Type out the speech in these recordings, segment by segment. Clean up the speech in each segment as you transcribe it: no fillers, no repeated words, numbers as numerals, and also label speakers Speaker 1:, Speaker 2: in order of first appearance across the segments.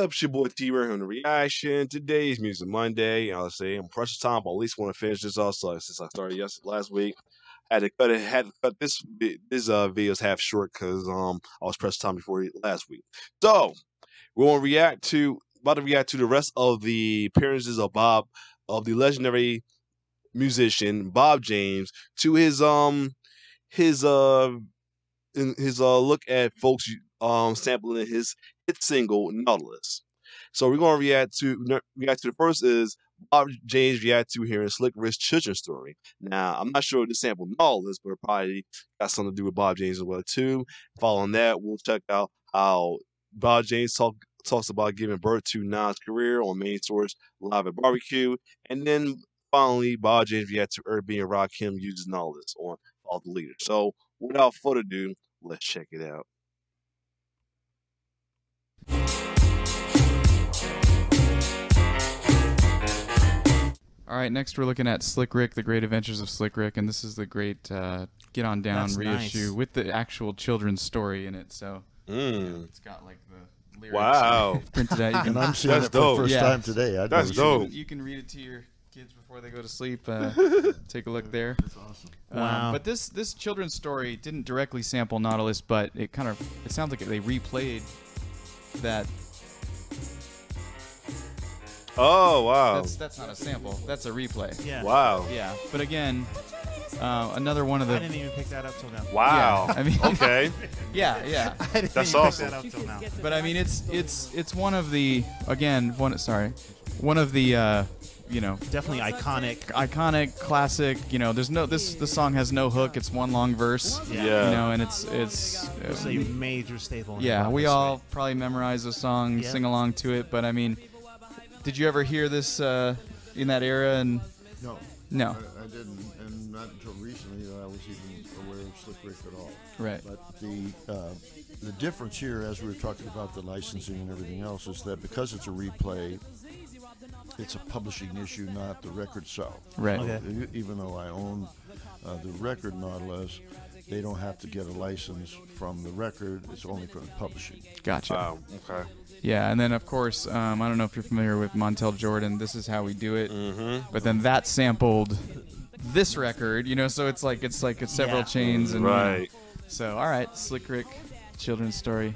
Speaker 1: up? It's your boy T-Ray on the reaction. Today's Music Monday. I'll say I'm precious time, but at least want to finish this also since I started last week. Had to cut this videos half short because I was pressed time before last week. So we're gonna about to react to the rest of the appearances of the legendary musician Bob James, to his look at folks sampling his hit single Nautilus. So we're gonna react to the first is Bob James react to hearing Slick Rick's children's story. Now I'm not sure if this sample Nautilus, but it probably got something to do with Bob James as well too. Following that, we'll check out how Bob James talks about giving birth to Nas' career on Main Source Live at Barbecue, and then finally Bob James react to Irby and Rakim uses Nautilus on All the Leaders. So without further ado, let's check it out.
Speaker 2: All right, next we're looking at Slick Rick, The Great Adventures of Slick Rick, and this is the great Get On Down reissue with the actual children's story in it. So it's got like the lyrics printed out.
Speaker 3: And I'm seeing it for the first time today.
Speaker 1: That's dope.
Speaker 2: You can read it to your kids before they go to sleep. Take a look there.
Speaker 3: That's awesome.
Speaker 2: Wow. But this children's story didn't directly sample Nautilus, but it sounds like they replayed that.
Speaker 1: Oh wow!
Speaker 2: That's not a sample. That's a replay.
Speaker 4: Yeah.
Speaker 1: Wow.
Speaker 2: Yeah. But again, another one of the.
Speaker 4: I didn't even pick that up till now.
Speaker 1: Wow.
Speaker 2: Yeah, I mean,
Speaker 1: okay.
Speaker 2: Yeah.
Speaker 4: I didn't
Speaker 1: That's
Speaker 4: even
Speaker 1: awesome.
Speaker 4: pick that up till now.
Speaker 2: But I mean, it's one of the one of the
Speaker 4: Definitely
Speaker 2: iconic classic. This song has no hook. It's one long verse.
Speaker 1: Yeah.
Speaker 2: And it's
Speaker 4: a major staple.
Speaker 2: Yeah, we all probably memorize the song,
Speaker 4: Yeah.
Speaker 2: sing along to it. But I mean, did you ever hear this in that era? And no.
Speaker 3: I didn't, and not until recently that I was even aware of Slick Rick at all.
Speaker 2: Right.
Speaker 3: But the difference here, as we were talking about the licensing and everything else, is that because it's a replay, it's a publishing issue, not the record itself.
Speaker 2: Right.
Speaker 3: So
Speaker 4: Okay.
Speaker 3: even though I own the record Nautilus, they don't have to get a license from the record. It's only from the publishing.
Speaker 2: Gotcha.
Speaker 1: Wow. Okay.
Speaker 2: Yeah, and then of course, I don't know if you're familiar with Montel Jordan. This is how we do it.
Speaker 1: Mm-hmm.
Speaker 2: But then that sampled this record, so it's several chains and
Speaker 1: right.
Speaker 2: So all right, Slick Rick, children's story.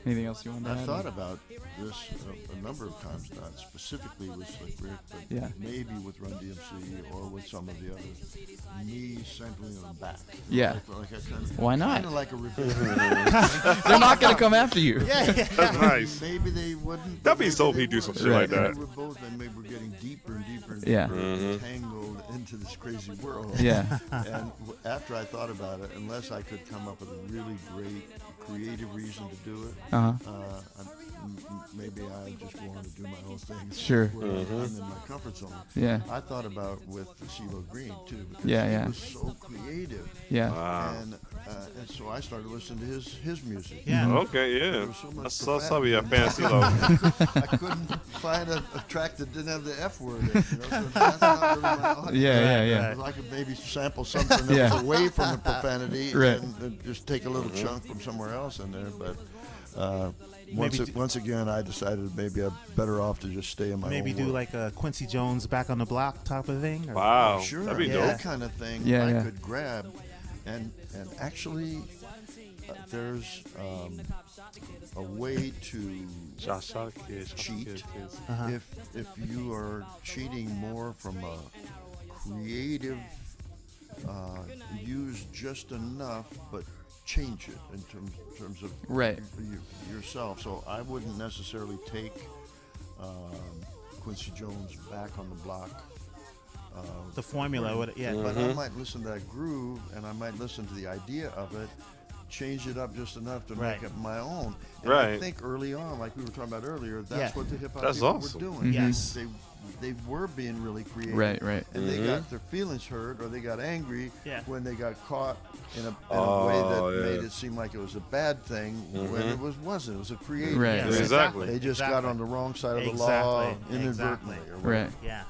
Speaker 2: Anything else you want to add?
Speaker 3: I thought about this a number of times, not specifically with Slick Rick, but maybe with Run DMC or with some of the others. Me sampling them back.
Speaker 2: Yeah.
Speaker 3: Like I kinda,
Speaker 2: Why not?
Speaker 3: Kind of like a repeat.
Speaker 2: They're not gonna come after you.
Speaker 4: Yeah.
Speaker 1: That's nice.
Speaker 3: Maybe they wouldn't.
Speaker 1: That'd be
Speaker 3: maybe
Speaker 1: so if
Speaker 3: they
Speaker 1: he do
Speaker 3: would.
Speaker 1: some shit like that.
Speaker 3: We're both, and maybe we're getting deeper and deeper and
Speaker 2: Yeah.
Speaker 3: deeper entangled into this crazy world.
Speaker 2: Yeah.
Speaker 3: And after I thought about it, unless I could come up with a really great creative reason to do it, maybe I just want to do my own thing.
Speaker 2: Sure.
Speaker 3: Where I'm in my comfort zone.
Speaker 2: Yeah.
Speaker 3: I thought about with the CeeLo Green too. Because
Speaker 2: Yeah.
Speaker 3: he was so creative.
Speaker 2: Yeah.
Speaker 1: Wow.
Speaker 3: And so I started listening to his music.
Speaker 4: Yeah.
Speaker 1: Okay. Yeah.
Speaker 3: There was so much
Speaker 1: That's probably a
Speaker 3: profanity.
Speaker 1: fancy though.
Speaker 3: I couldn't find a track that didn't have the F word in it. So that's not really my audience.
Speaker 2: Yeah.
Speaker 3: I could maybe sample something that was away from the profanity
Speaker 2: Right.
Speaker 3: and just take a little chunk from somewhere else in there. But
Speaker 4: Maybe
Speaker 3: once again, I decided maybe I'm better off to just stay in my
Speaker 4: Maybe
Speaker 3: own
Speaker 4: do
Speaker 3: world.
Speaker 4: like a Quincy Jones Back on the Block type of thing. Or?
Speaker 1: Wow.
Speaker 3: Sure,
Speaker 1: That'd be
Speaker 3: that
Speaker 1: dope.
Speaker 3: kind of thing
Speaker 2: Yeah.
Speaker 3: I could grab, and actually, there's a way to cheat if you are cheating more from a creative, use just enough, but change it in terms of yourself. So I wouldn't necessarily take Quincy Jones Back on the Block.
Speaker 4: The formula,
Speaker 3: But I might listen to that groove, and I might listen to the idea of it, change it up just enough to make it my own. And I think early on, like we were talking about earlier, that's what the hip hop people were doing.
Speaker 4: Yes.
Speaker 3: They were being really creative.
Speaker 2: Right.
Speaker 3: And they got their feelings hurt, or they got angry when they got caught in a way that made it seem like it was a bad thing when it wasn't. It was a creative thing.
Speaker 1: Exactly.
Speaker 3: They just got on the wrong side of the law inadvertently. Or
Speaker 2: Right.
Speaker 4: Yeah.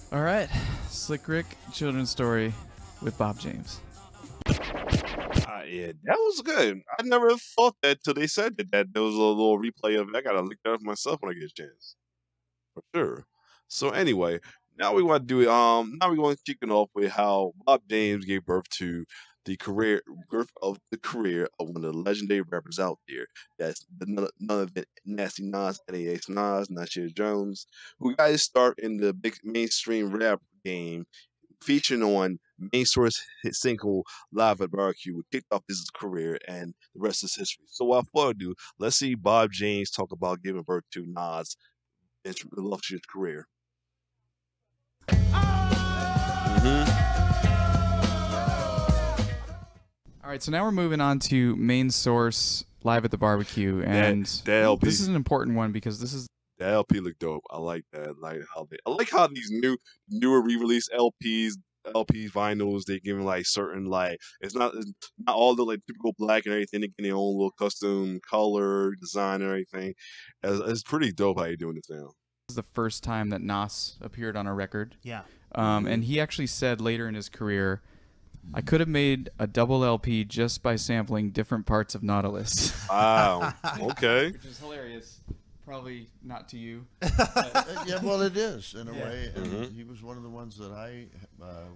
Speaker 2: All right, Slick Rick, children's story with Bob James.
Speaker 1: Yeah, that was good. I never thought that till they said that there was a little replay of it. I gotta look that up myself when I get a chance. For sure. So anyway, now we want to do now we're going to kick it off with how Bob James gave birth to the career of one of the legendary rappers out there. That's none of it Nasty Nas, NAX Nas, Nasir Jones, who got his start in the big mainstream rap game, featuring on main source hit single Live at Barbecue, which kicked off his career, and the rest is history. So without further ado, let's see Bob James talk about giving birth to Nas' illustrious career.
Speaker 2: All right, so now we're moving on to main source Live at the Barbecue, and
Speaker 1: that LP,
Speaker 2: this is an important one because this is
Speaker 1: that LP look dope. I like that. I like how these newer re-release LPs, vinyls, they give them like certain like it's not all the like typical black and everything. They get their own little custom color design and everything. It's pretty dope how you're doing this now.
Speaker 2: This is the first time that Nas appeared on a record.
Speaker 4: Yeah.
Speaker 2: And he actually said later in his career, I could have made a double LP just by sampling different parts of Nautilus.
Speaker 1: Wow. Okay.
Speaker 2: Which is hilarious. Probably not to you.
Speaker 3: Yeah, well, it is in a way. And he was one of the ones that I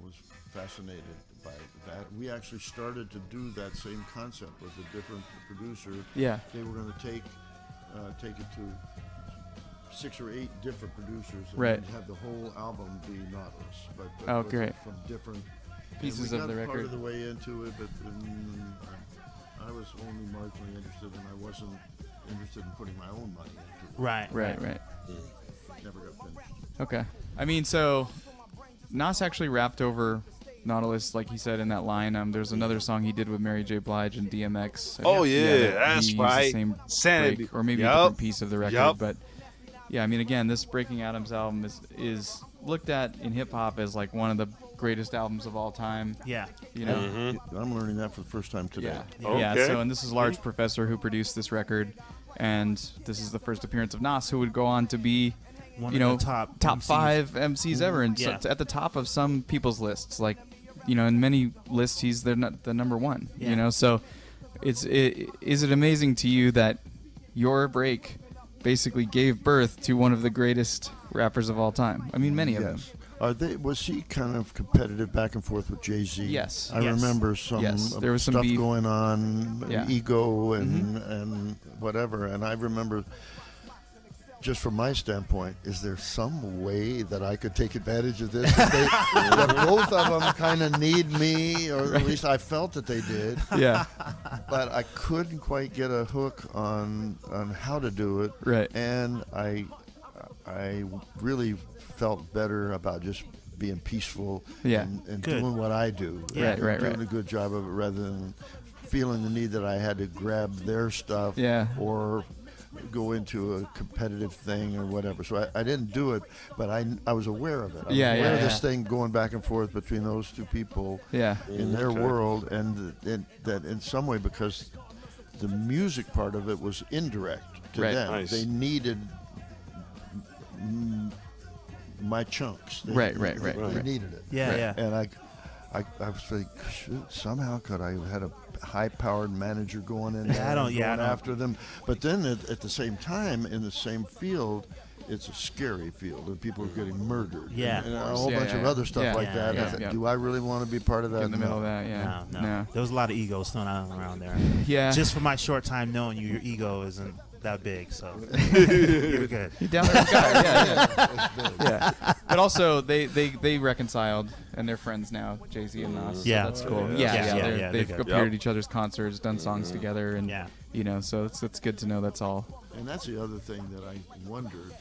Speaker 3: was fascinated by. That we actually started to do that same concept with a different producer.
Speaker 2: Yeah.
Speaker 3: They were going to take it to 6 or 8 different producers and
Speaker 2: right.
Speaker 3: have the whole album be Nautilus,
Speaker 2: but great.
Speaker 3: From different
Speaker 2: pieces of the record.
Speaker 3: Part of the way into it, but I was only marginally interested, and I wasn't interested in putting my own money into it.
Speaker 2: Right.
Speaker 3: Never got finished.
Speaker 2: Okay. I mean, so Nas actually rapped over Nautilus, like he said in that line. There's another song he did with Mary J. Blige and DMX.
Speaker 1: Oh yeah, that's right.
Speaker 2: The same
Speaker 1: Sanity,
Speaker 2: break, or maybe a different piece of the record, but yeah, I mean, again, this Breaking Atoms album is looked at in hip hop as like one of the greatest albums of all time.
Speaker 4: Yeah.
Speaker 2: You know?
Speaker 3: I'm learning that for the first time today.
Speaker 2: Yeah. Okay. Yeah. So, and this is Large Professor who produced this record, and this is the first appearance of Nas, who would go on to be,
Speaker 4: one of the top MCs.
Speaker 2: 5 MCs ever, and so at the top of some people's lists. Like, you know, in many lists, he's the number one. Yeah. You know, so is it amazing to you that your break basically gave birth to one of the greatest rappers of all time? I mean, many of them.
Speaker 3: Was he kind of competitive back and forth with Jay-Z?
Speaker 2: Yes.
Speaker 3: I remember some
Speaker 2: there was some
Speaker 3: stuff
Speaker 2: beef
Speaker 3: going on, ego and whatever. And I remember, just from my standpoint, is there some way that I could take advantage of this? That both of them kind of need me, or at least I felt that they did.
Speaker 2: Yeah.
Speaker 3: But I couldn't quite get a hook on how to do it.
Speaker 2: Right.
Speaker 3: And I really felt better about just being peaceful and doing what I do.
Speaker 2: Yeah.
Speaker 3: Doing a good job of it rather than feeling the need that I had to grab their stuff or go into a competitive thing or whatever. So I didn't do it, but I was aware of it. I was aware of this thing going back and forth between those two people in their world, and that in some way, because the music part of it was indirect to them.
Speaker 1: Nice.
Speaker 3: They needed my chunks. They needed it.
Speaker 4: Yeah.
Speaker 3: And I was like, shoot, somehow could I have had a high-powered manager going in there going after them. But then at the same time, in the same field, it's a scary field, and people are getting murdered.
Speaker 4: Yeah.
Speaker 3: And a whole bunch of other stuff like that. I said, do I really want to be part of that?
Speaker 2: In the middle of that,
Speaker 4: No. There was a lot of egos thrown out around there.
Speaker 2: Yeah.
Speaker 4: Just from my short time knowing you, your ego isn't that big, so you're good.
Speaker 2: You're down there, guy. Yeah. But also, they reconciled, and they're friends now, Jay-Z and Nas. So that's cool. They've appeared at each other's concerts, done songs together, and you know, so it's good to know that's all.
Speaker 3: And that's the other thing that I wondered,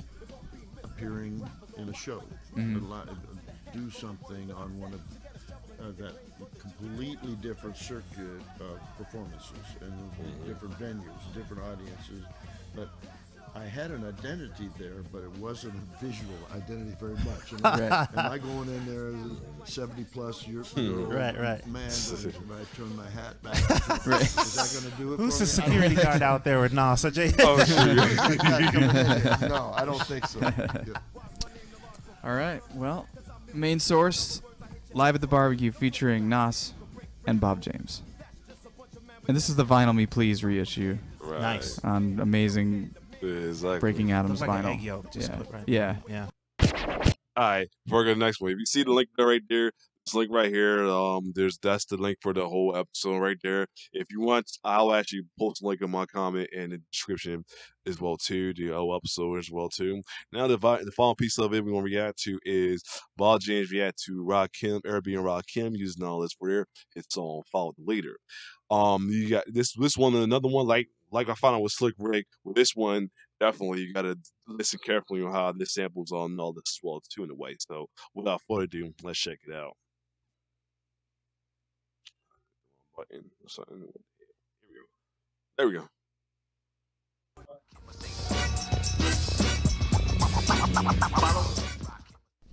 Speaker 3: appearing in a show, do something on one of that completely different circuit of performances and different venues, different audiences. But I had an identity there, but it wasn't a visual identity very much. Am I going in there as a 70-plus year old man? If I turn my hat back, is that going to do it?
Speaker 4: Who's
Speaker 3: for
Speaker 4: the
Speaker 3: me?
Speaker 4: security guard out there with Nas?
Speaker 3: No, I don't think so.
Speaker 2: All right. Well, main source, Live at the Barbecue, featuring Nas and Bob James. And this is the Vinyl Me Please reissue.
Speaker 1: Right.
Speaker 4: Nice.
Speaker 2: On amazing Breaking Atoms
Speaker 4: like
Speaker 2: vinyl.
Speaker 4: An egg yolk just put right
Speaker 2: yeah.
Speaker 4: Yeah.
Speaker 1: All right, before I go to the next one, if you see the link right there, this link right here, that's the link for the whole episode right there. If you want, I'll actually post a link in my comment and the description as well too, the whole episode as well too. Now the final piece of it we're gonna react to is Bob James react to Rakim, Arabian Rakim using all this for his song "Follow the Leader." You got this one and another one like I found out with Slick Rick. With this one, definitely you gotta listen carefully on how this samples on all this as well too in a way. So without further ado, let's check it out. Button. Here we go. There we go.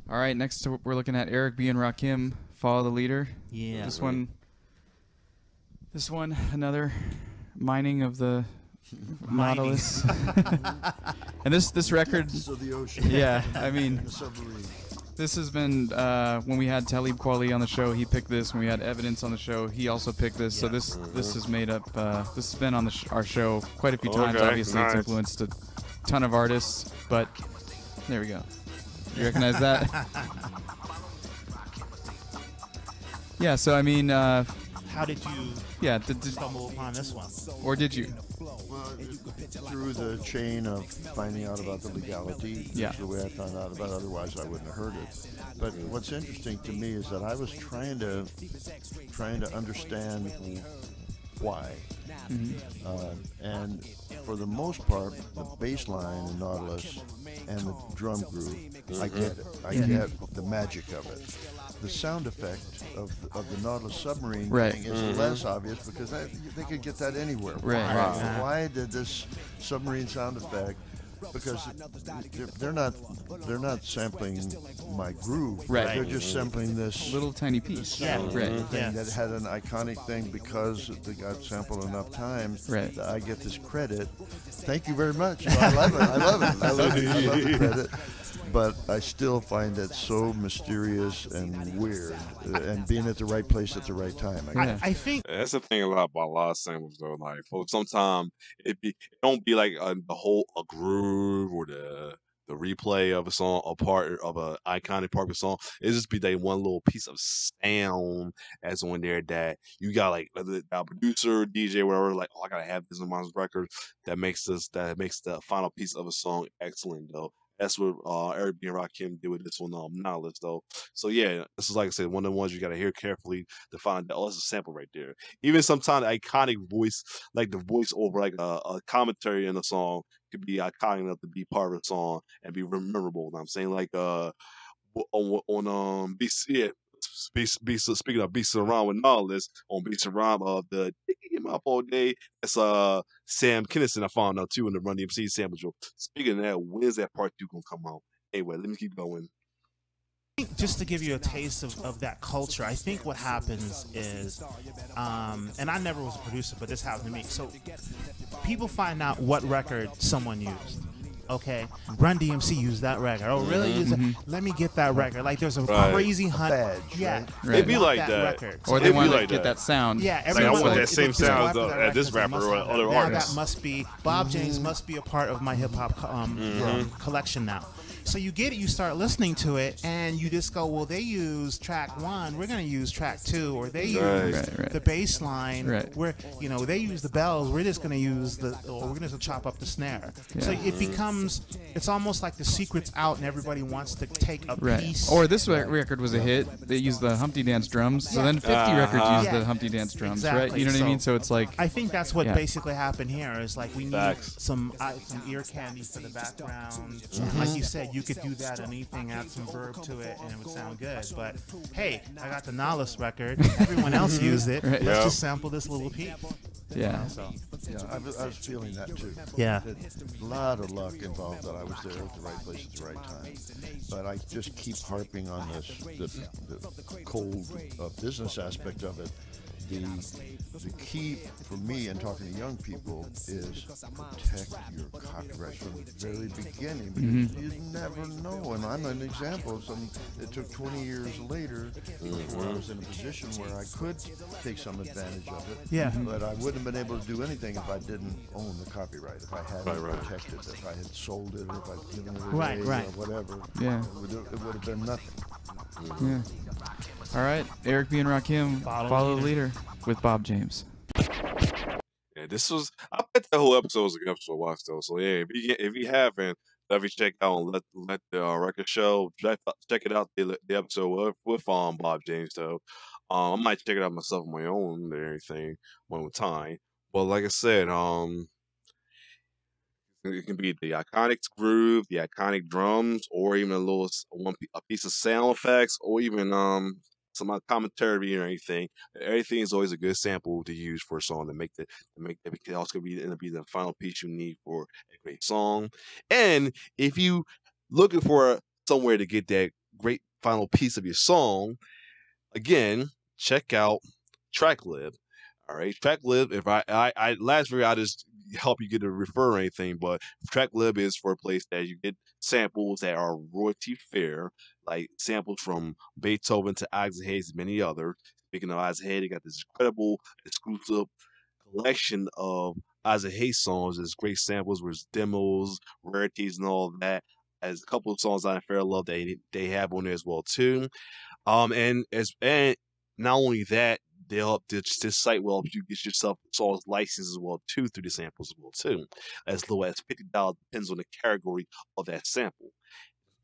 Speaker 2: All right, next we're looking at Eric B. and Rakim, Follow the Leader.
Speaker 4: Yeah.
Speaker 2: This one, another mining of the Nautilus. And this record,
Speaker 3: of the ocean.
Speaker 2: yeah, I mean,
Speaker 3: The submarine.
Speaker 2: this has been, when we had Talib Kweli on the show, he picked this. When we had Evidence on the show, he also picked this. So this is made up, this has been on our show quite a few times. Obviously, it's influenced a ton of artists, but there we go. You recognize that? Yeah, so I mean,
Speaker 4: how did you stumble upon this one?
Speaker 2: Or did you?
Speaker 3: Well, through the chain of finding out about the legality, that's the way I found out about it. Otherwise, I wouldn't have heard it. But what's interesting to me is that I was trying to understand why. And for the most part, the bass line in Nautilus and the drum groove, I get it. I get the magic of it. The sound effect of the Nautilus submarine thing is less obvious because they could get that anywhere. Why did this submarine sound effect? Because they're not sampling my groove. They're just sampling this
Speaker 2: little tiny piece.
Speaker 3: Thing that had an iconic thing because it got sampled enough times that I get this credit. Thank you very much. I love it. I love the credit. But I still find it so mysterious and weird, and being at the right place at the right time.
Speaker 4: I think
Speaker 1: that's the thing about a lot of samples though. Like, sometimes it don't be like a groove or the replay of a song, a part of a iconic part of a song. It just be that one little piece of sound that's on there that you got like the producer, DJ, whatever. Like, I gotta have this on my record. That makes the final piece of a song excellent though. That's what Eric B. and Rakim did with this one, Nautilus, though. So, yeah, this is, like I said, one of the ones you got to hear carefully to find that, that's a sample right there. Even sometimes the iconic voice, like the voice over like a commentary in a song, could be iconic enough to be part of the song and be memorable. You know what I'm saying? Like, on BC, speaking of Beats Around with Nautilus, on Beats Around of the Get My Up All Day, that's Sam Kinison I found out too in the Run DMC sample show. Speaking of that, when's that part 2 gonna come out? Anyway, let me keep going.
Speaker 4: Just to give you a taste of that culture, I think what happens is, and I never was a producer, but this happened to me. So people find out what record someone used. Okay, Run DMC used that record. Oh, really? Let me get that record. Like, there's a crazy hunt.
Speaker 1: It'd be like that.
Speaker 4: Record.
Speaker 2: Or they want to get that sound.
Speaker 4: Yeah,
Speaker 1: everyone like I want that same sound as this rapper or other artists.
Speaker 4: That must be Bob James must be a part of my hip hop collection now. So you get it, you start listening to it, and you just go, well, they use track 1, we're going to use track 2, or they use the bass line, they use the bells, we're just going to use or we're going to chop up the snare. So it becomes, it's almost like the secret's out, and everybody wants to take a piece.
Speaker 2: Or this record was a hit, they used the Humpty Dance drums, so then 50 records used the Humpty Dance drums, right? You know what I mean? So it's like,
Speaker 4: I think that's what basically happened here, is like we need some ear candy for the background. Like you said, you could do that anything, add some verb to it, and it would sound good. But hey, I got the Nautilus record. Everyone else used it. Let's just sample this little piece.
Speaker 2: Yeah.
Speaker 3: I was feeling that too.
Speaker 4: Yeah.
Speaker 3: A lot of luck involved that I was there at the right place at the right time. But I just keep harping on this, the cold business aspect of it. the key for me in talking to young people is protect your copyrights from the very beginning, because you never know. And I'm an example of something that took 20 years later before I was in a position where I could take some advantage of it.
Speaker 4: Yeah.
Speaker 3: But I wouldn't have been able to do anything if I didn't own the copyright, if I hadn't protected it, if I had sold it, or if I'd given it away, or whatever.
Speaker 2: Yeah.
Speaker 3: It would have been nothing.
Speaker 2: Yeah. All right, Eric B. and Rakim, follow the leader with Bob James.
Speaker 1: Yeah, this was, I bet the whole episode was a good episode to watch though. So yeah, if you haven't, definitely check out and let the record show. Check it out, the episode with Bob James though. I might check it out myself on my own and everything one time. But like I said, it can be the iconic groove, the iconic drums, or even a piece of sound effects, or even some commentary or anything. Everything is always a good sample to use for a song it can also be the final piece you need for a great song. And if you looking for somewhere to get that great final piece of your song, again, check out Tracklib. All right, Tracklib. If I last video I just help you get a refer or anything, but Tracklib is for a place that you get samples that are royalty fair, like samples from Beethoven to Isaac Hayes and many others. Speaking of Isaac Hayes, they got this incredible exclusive collection of Isaac Hayes songs. There's great samples with demos, rarities, and all of that. As a couple of songs on Fair Love they have on there as well too. And not only that, they'll help this site will help you get yourself songs licensed as well too through the samples as well too. As low as $50 depends on the category of that sample.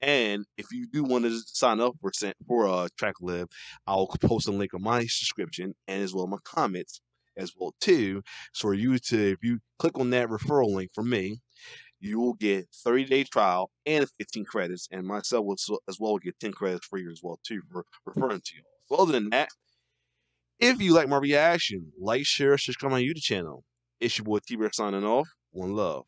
Speaker 1: And if you do want to sign up for Tracklib, I'll post a link on my description and as well my comments as well too. So if you click on that referral link for me, you will get 30-day trial and 15 credits, and myself as well will get 10 credits for you as well too for referring to you. So other than that, if you like my reaction, like, share, subscribe to my YouTube channel. It's your boy T-Bear signing off. One love.